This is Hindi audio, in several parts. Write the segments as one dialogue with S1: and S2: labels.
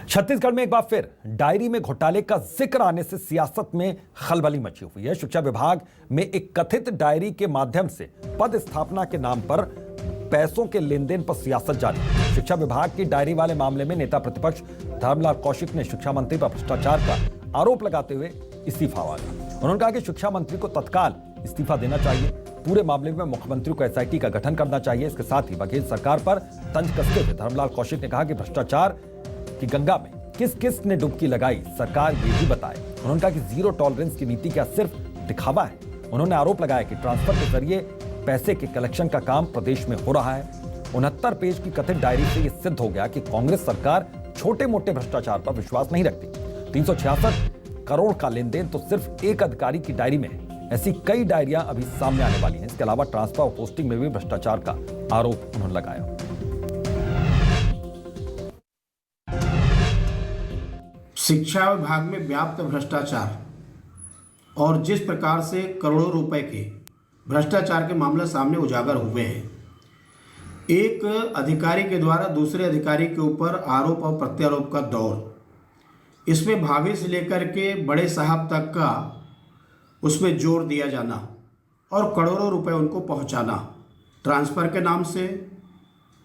S1: छत्तीसगढ़ में एक बार फिर डायरी में घोटाले का जिक्र आने से सियासत में खलबली मची हुई है। शिक्षा विभाग में एक कथित डायरी के माध्यम से पद स्थापना के नाम पर पैसों के लेन देन पर सियासत जारी। शिक्षा विभाग की डायरी वाले मामले में नेता प्रतिपक्ष धर्मलाल कौशिक ने शिक्षा मंत्री पर भ्रष्टाचार का आरोप लगाते हुए इस्तीफा मांगा। उन्होंने कहा कि शिक्षा मंत्री को तत्काल इस्तीफा देना चाहिए। पूरे मामले में मुख्यमंत्री को एसआईटी का गठन करना चाहिए। इसके साथ ही बघेल सरकार पर तंज कसते हुए धर्मलाल कौशिक ने कहा कि भ्रष्टाचार की गंगा में किस किस ने डुबकी लगाई, सरकार ये भी बताए। उन्होंने कहा कि जीरो टॉलरेंस की नीति क्या सिर्फ दिखावा है। उन्होंने आरोप लगाया कि ट्रांसफर के जरिए पैसे के कलेक्शन का काम प्रदेश में हो रहा है। 69 पेज की कथित डायरी से यह सिद्ध हो गया कि कांग्रेस सरकार छोटे मोटे भ्रष्टाचार पर विश्वास नहीं रखती। 366 करोड़ का लेन देन तो सिर्फ एक अधिकारी की डायरी में है। ऐसी कई डायरियां अभी सामने आने वाली हैं। इसके अलावा ट्रांसफर और पोस्टिंग में भी भ्रष्टाचार का आरोप उन्होंने लगाया।
S2: शिक्षा विभाग में व्याप्त भ्रष्टाचार और जिस प्रकार से करोड़ों रुपए के भ्रष्टाचार के मामले सामने उजागर हुए हैं, एक अधिकारी के द्वारा दूसरे अधिकारी के ऊपर आरोप और प्रत्यारोप का दौर, इसमें भाभी से लेकर के बड़े साहब तक का उसमें जोर दिया जाना और करोड़ों रुपए उनको पहुंचाना, ट्रांसफ़र के नाम से,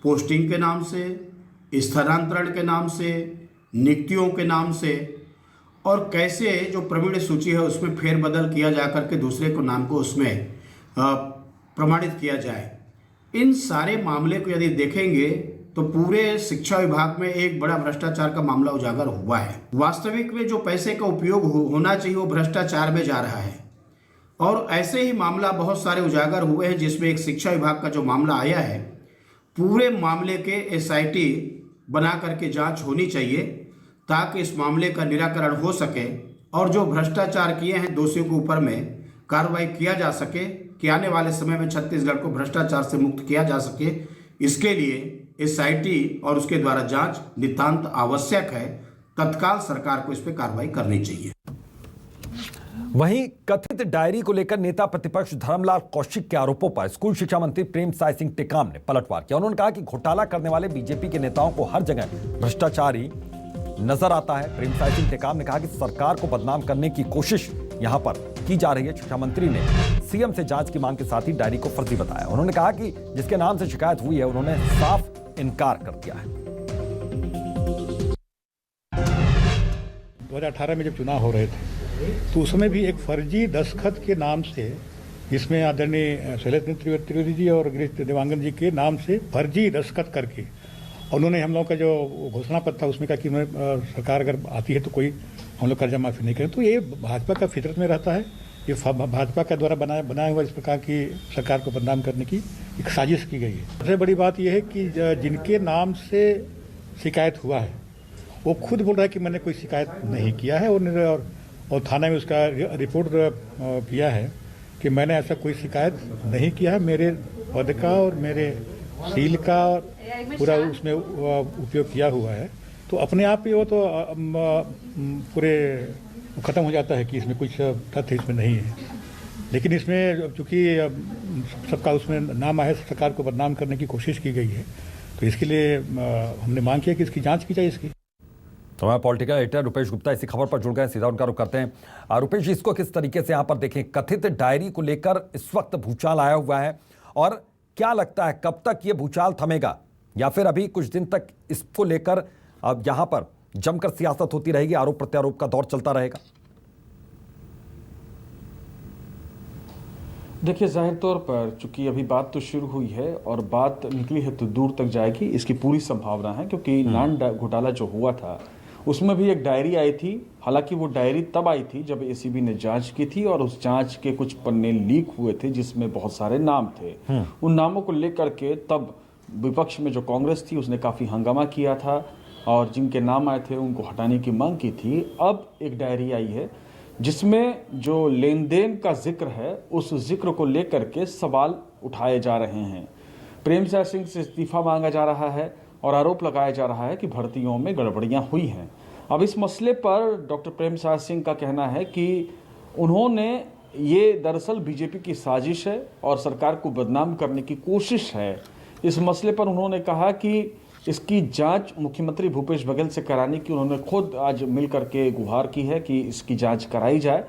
S2: पोस्टिंग के नाम से, स्थानांतरण के नाम से, नियुक्तियों के नाम से, और कैसे जो प्रवीण सूची है उसमें फेरबदल किया जा करके दूसरे को नाम को उसमें प्रमाणित किया जाए। इन सारे मामले को यदि देखेंगे तो पूरे शिक्षा विभाग में एक बड़ा भ्रष्टाचार का मामला उजागर हुआ है। वास्तविक में जो पैसे का उपयोग होना चाहिए वो भ्रष्टाचार में जा रहा है। और ऐसे ही मामला बहुत सारे उजागर हुए हैं, जिसमें एक शिक्षा विभाग का जो मामला आया है, पूरे मामले के एसआईटी बना करके जांच होनी चाहिए ताकि इस मामले का निराकरण हो सके और जो भ्रष्टाचार किए हैं दोषियों के ऊपर में कार्रवाई किया जा सके कि आने वाले समय में छत्तीसगढ़ को भ्रष्टाचार से मुक्त किया जा सके। इसके लिए एसआईटी और उसके द्वारा जांच नितांत आवश्यक है। तत्काल सरकार को इस पर कार्रवाई करनी चाहिए।
S1: वहीं कथित डायरी को लेकर नेता प्रतिपक्ष धर्मलाल कौशिक के आरोपों पर स्कूल शिक्षा मंत्री प्रेमसाय सिंह टेकाम ने पलटवार किया। उन्होंने कहा कि घोटाला करने वाले बीजेपी के नेताओं को हर जगह भ्रष्टाचारी नजर आता है। प्रेमसाय सिंह टेकाम ने कहा कि सरकार को बदनाम करने की कोशिश यहां पर की जा रही है। शिक्षा मंत्री ने सीएम से जांच की मांग के साथ ही डायरी को फर्जी बताया। उन्होंने कहा कि जिसके नाम से शिकायत हुई है उन्होंने साफ इनकार कर दिया है।
S3: 2018 में जब चुनाव हो रहे थे तो उसमें भी एक फर्जी दस्तखत के नाम से, जिसमें आदरणीय शैलेश त्रिवेदी जी और गिरीश देवांगन जी के नाम से फर्जी दस्तखत करके उन्होंने हम लोग का जो घोषणा पत्र था उसमें कहा कि सरकार अगर आती है तो कोई हम लोग कर्जा माफी नहीं करें। तो ये भाजपा का फितरत में रहता है। ये भाजपा के द्वारा बनाया हुआ इस प्रकार की सरकार को बदनाम करने की एक साजिश की गई है। सबसे बड़ी बात यह है कि जिनके नाम से शिकायत हुआ है वो खुद बोल रहा है कि मैंने कोई शिकायत नहीं किया है और थाना में उसका रिपोर्ट किया है कि मैंने ऐसा कोई शिकायत नहीं किया है। मेरे पद का और मेरे सील का पूरा उसमें उपयोग किया हुआ है। तो अपने आप ही वो तो पूरे ख़त्म हो जाता है कि इसमें कुछ तथ्य इसमें नहीं है। लेकिन इसमें चूँकि सबका उसमें नाम आया, सरकार को बदनाम करने की कोशिश की गई है, तो इसके लिए हमने मांग किया कि इसकी जांच की जाए। इसकी
S1: तो हमारे पॉलिटिकल एडिटर रुपेश गुप्ता इसी खबर पर जुड़ गए, सीधा उनका रुख करते हैं। रुपेश जी, इसको किस तरीके से यहाँ पर देखें? कथित डायरी को लेकर इस वक्त भूचाल आया हुआ है और क्या लगता है कब तक ये भूचाल थमेगा, या फिर अभी कुछ दिन तक इसको लेकर अब यहाँ पर जमकर सियासत होती रहेगी, आरोप प्रत्यारोप का दौर चलता रहेगा?
S4: देखिए, जाहिर तौर पर चूंकि अभी बात तो शुरू हुई है और बात निकली है तो दूर तक जाएगी, इसकी पूरी संभावना है। क्योंकि लैंड घोटाला जो हुआ था उसमें भी एक डायरी आई थी। हालांकि वो डायरी तब आई थी जब एसीबी ने जांच की थी और उस जांच के कुछ पन्ने लीक हुए थे जिसमें बहुत सारे नाम थे। उन नामों को लेकर के तब विपक्ष में जो कांग्रेस थी उसने काफ़ी हंगामा किया था और जिनके नाम आए थे उनको हटाने की मांग की थी। अब एक डायरी आई है जिसमें जो लेन देन का जिक्र है उस जिक्र को लेकर के सवाल उठाए जा रहे हैं। प्रेमसाय सिंह से इस्तीफा मांगा जा रहा है और आरोप लगाया जा रहा है कि भर्तियों में गड़बड़ियां हुई हैं। अब इस मसले पर डॉक्टर प्रेमसाय सिंह का कहना है कि उन्होंने ये दरअसल बीजेपी की साजिश है और सरकार को बदनाम करने की कोशिश है। इस मसले पर उन्होंने कहा कि इसकी जांच मुख्यमंत्री भूपेश बघेल से कराने की उन्होंने खुद आज मिल करके गुहार की है कि इसकी जांच कराई जाए।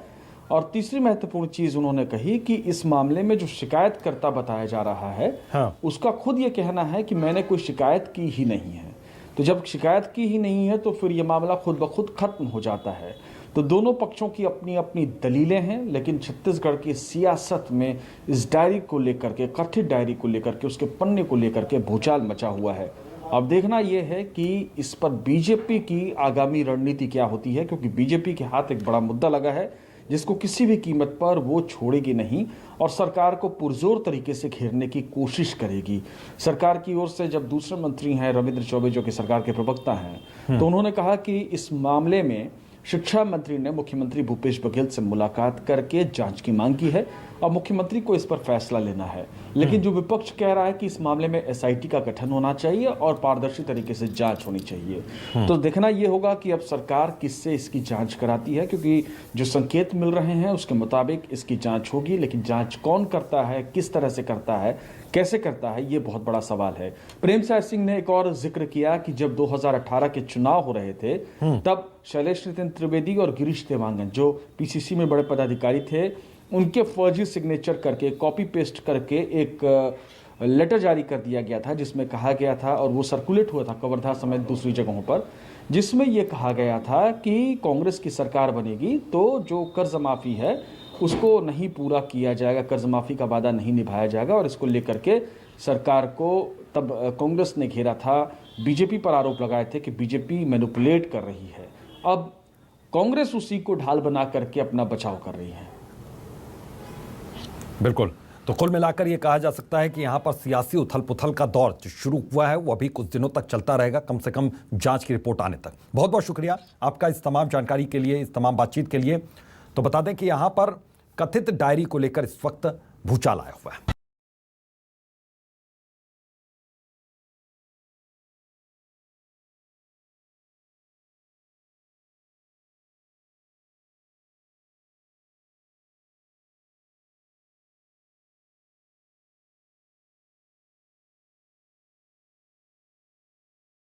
S4: और तीसरी महत्वपूर्ण चीज उन्होंने कही कि इस मामले में जो शिकायतकर्ता बताया जा रहा है,
S1: हाँ।
S4: उसका खुद ये कहना है कि मैंने कोई शिकायत की ही नहीं है। तो जब शिकायत की ही नहीं है तो फिर ये मामला खुद ब खुद खत्म हो जाता है। तो दोनों पक्षों की अपनी अपनी दलीलें हैं, लेकिन छत्तीसगढ़ की सियासत में इस डायरी को लेकर के, कथित डायरी को लेकर के, उसके पन्ने को लेकर के भूचाल मचा हुआ है। अब देखना यह है कि इस पर बीजेपी की आगामी रणनीति क्या होती है, क्योंकि बीजेपी के हाथ एक बड़ा मुद्दा लगा है जिसको किसी भी कीमत पर वो छोड़ेगी नहीं और सरकार को पुरजोर तरीके से घेरने की कोशिश करेगी। सरकार की ओर से जब दूसरे मंत्री हैं रविंद्र चौबे, जो कि सरकार के प्रवक्ता हैं, तो उन्होंने कहा कि इस मामले में शिक्षा मंत्री ने मुख्यमंत्री भूपेश बघेल से मुलाकात करके जांच की मांग की है और मुख्यमंत्री को इस पर फैसला लेना है। लेकिन जो विपक्ष कह रहा है कि इस मामले में एसआईटी का गठन होना चाहिए और पारदर्शी तरीके से जांच होनी चाहिए। तो देखना यह होगा कि अब सरकार किससे इसकी जांच कराती है, क्योंकि जो संकेत मिल रहे हैं उसके मुताबिक इसकी जांच होगी, लेकिन जांच कौन करता है, किस तरह से करता है, कैसे करता है, ये बहुत बड़ा सवाल है। प्रेमसाय सिंह ने एक और जिक्र किया कि जब 2018 के चुनाव हो रहे थे तब शैलेश नितिन त्रिवेदी और गिरीश देवांगन, जो पीसीसी में बड़े पदाधिकारी थे, उनके फर्जी सिग्नेचर करके, कॉपी पेस्ट करके एक लेटर जारी कर दिया गया था जिसमें कहा गया था, और वो सर्कुलेट हुआ था कवर्धा समेत दूसरी जगहों पर, जिसमें यह कहा गया था कि कांग्रेस की सरकार बनेगी तो जो कर्ज माफी है उसको नहीं पूरा किया जाएगा, कर्ज माफी का वादा नहीं निभाया जाएगा। और इसको लेकर के सरकार को तब कांग्रेस ने घेरा था, बीजेपी पर आरोप लगाए थे कि बीजेपी मैनिपुलेट कर रही है। अब कांग्रेस उसी को ढाल बना करके अपना बचाव कर रही है।
S1: बिल्कुल। तो कुल मिलाकर यह कहा जा सकता है कि यहां पर सियासी उथल पुथल का दौर जो शुरू हुआ है वो अभी कुछ दिनों तक चलता रहेगा, कम से कम जांच की रिपोर्ट आने तक। बहुत बहुत शुक्रिया आपका इस तमाम जानकारी के लिए, इस तमाम बातचीत के लिए। तो बता दें कि यहां पर कथित डायरी को लेकर इस वक्त भूचाल आया हुआ है।